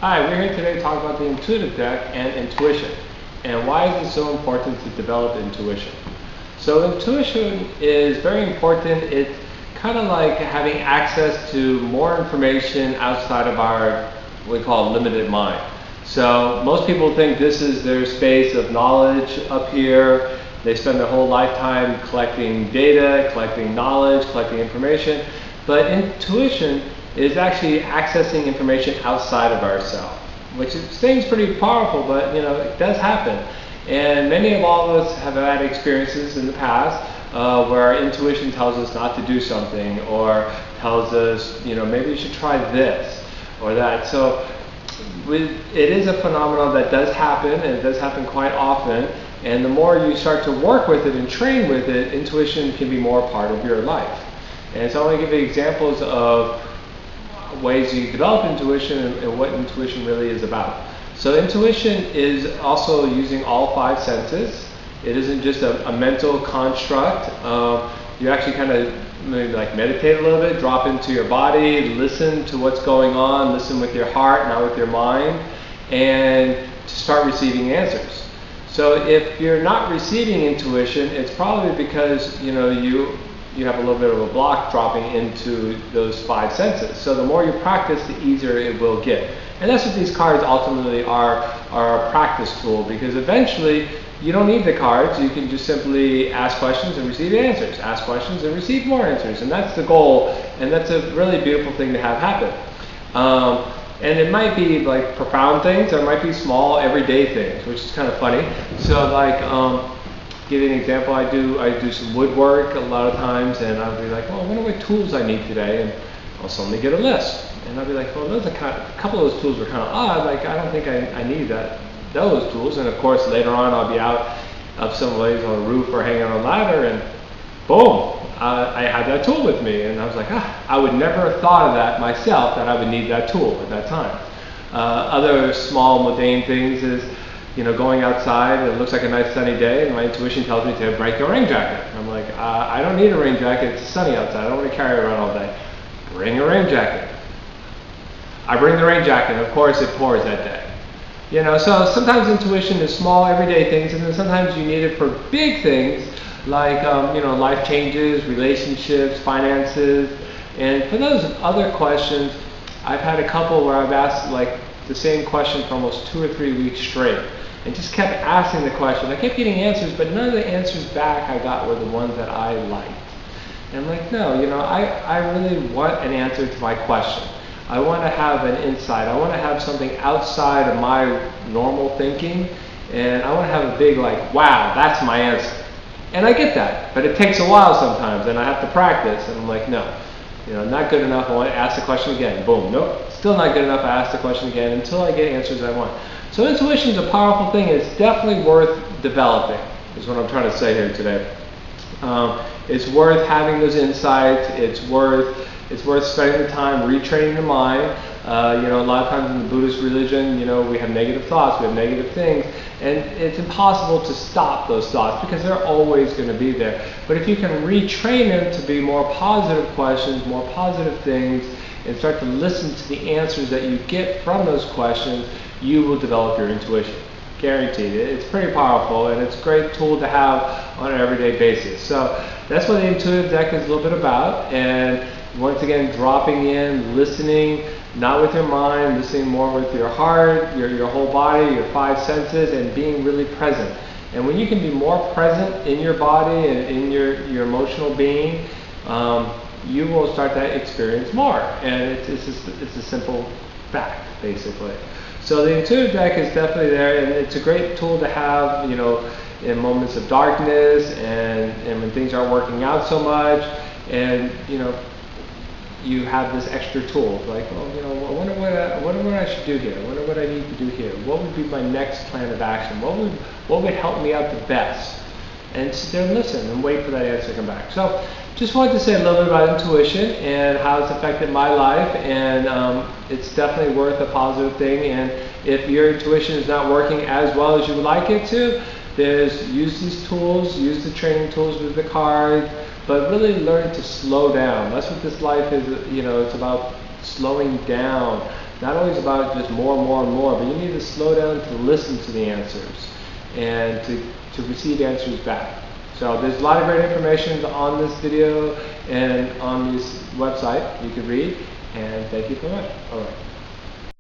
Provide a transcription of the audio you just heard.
Hi, we're here today to talk about the intuitive deck and intuition. And why is it so important to develop intuition? So intuition is very important. It's kind of like having access to more information outside of our, what we call, limited mind. So most people think this is their space of knowledge up here. They spend their whole lifetime collecting data, collecting knowledge, collecting information. But intuition is actually accessing information outside of ourselves, which seems pretty powerful, but it does happen. And many of all of us have had experiences in the past where our intuition tells us not to do something, or tells us, maybe you should try this or that. So it is a phenomenon that does happen, and it does happen quite often. And the more you start to work with it and train with it, intuition can be more part of your life. And so I want to give you examples of ways you develop intuition and what intuition really is about. So intuition is also using all five senses. It isn't just a mental construct. You actually kind of maybe like meditate a little bit, drop into your body, listen to what's going on, listen with your heart, not with your mind, and to start receiving answers. So if you're not receiving intuition, it's probably because you have a little bit of a block dropping into those five senses. So the more you practice, the easier it will get. And that's what these cards ultimately are a practice tool, because eventually you don't need the cards. You can just simply ask questions and receive answers, ask questions and receive more answers. And that's the goal, and that's a really beautiful thing to have happen. And it might be like profound things, or it might be small everyday things, which is kind of funny. So like, give you an example, I do some woodwork a lot of times, and I'll be like, well, I wonder what tools I need today, and I'll suddenly get a list. And I'll be like, well, a couple of those tools were kind of odd, like I don't think I need those tools. And of course later on I'll be out of some ways on a roof or hanging on a ladder, and boom, I had that tool with me, and I was like, I would never have thought of that myself, that I would need that tool at that time. Other small mundane things is, going outside, it looks like a nice sunny day, and my intuition tells me to break your rain jacket. I'm like, I don't need a rain jacket, it's sunny outside, I don't want to carry it around all day. Bring a rain jacket. I bring the rain jacket, and of course it pours that day. So sometimes intuition is small, everyday things, and then sometimes you need it for big things, like, life changes, relationships, finances. And for those other questions, I've had a couple where I've asked like the same question for almost 2 or 3 weeks straight, and just kept asking the question. I kept getting answers, but none of the answers back I got were the ones that I liked. And I'm like, no, I really want an answer to my question. I want to have an insight. I want to have something outside of my normal thinking, and I want to have a big like, wow, that's my answer. And I get that, but it takes a while sometimes, and I have to practice. And I'm like, no, not good enough. I want to ask the question again. Boom, nope, still not good enough. I ask the question again until I get answers I want. So intuition is a powerful thing. It's definitely worth developing, is what I'm trying to say here today. It's worth having those insights. It's worth spending the time retraining the mind. A lot of times in the Buddhist religion, we have negative thoughts, we have negative things, and it's impossible to stop those thoughts because they're always going to be there. But if you can retrain them to be more positive questions, more positive things, and start to listen to the answers that you get from those questions, you will develop your intuition. Guaranteed. It's pretty powerful, and it's a great tool to have on an everyday basis. So that's what the intuitive deck is a little bit about. And once again, dropping in, listening, not with your mind, listening more with your heart, your whole body, your five senses, and being really present. And when you can be more present in your body and in your emotional being, you will start to experience more. And it's a simple fact, basically. So the intuitive deck is definitely there, and it's a great tool to have, in moments of darkness and when things aren't working out so much, and you have this extra tool, like, I wonder what I should do here. I wonder what I need to do here. What would be my next plan of action? What would help me out the best? And sit there and listen and wait for that answer to come back. So just wanted to say a little bit about intuition and how it's affected my life, and it's definitely worth a positive thing. And if your intuition is not working as well as you would like it to, use these tools, use the training tools with the cards, but really learn to slow down. That's what this life is, it's about slowing down, not always about just more and more and more, but you need to slow down to listen to the answers and to receive answers back. So there's a lot of great information on this video and on this website you can read, and thank you so much. All right.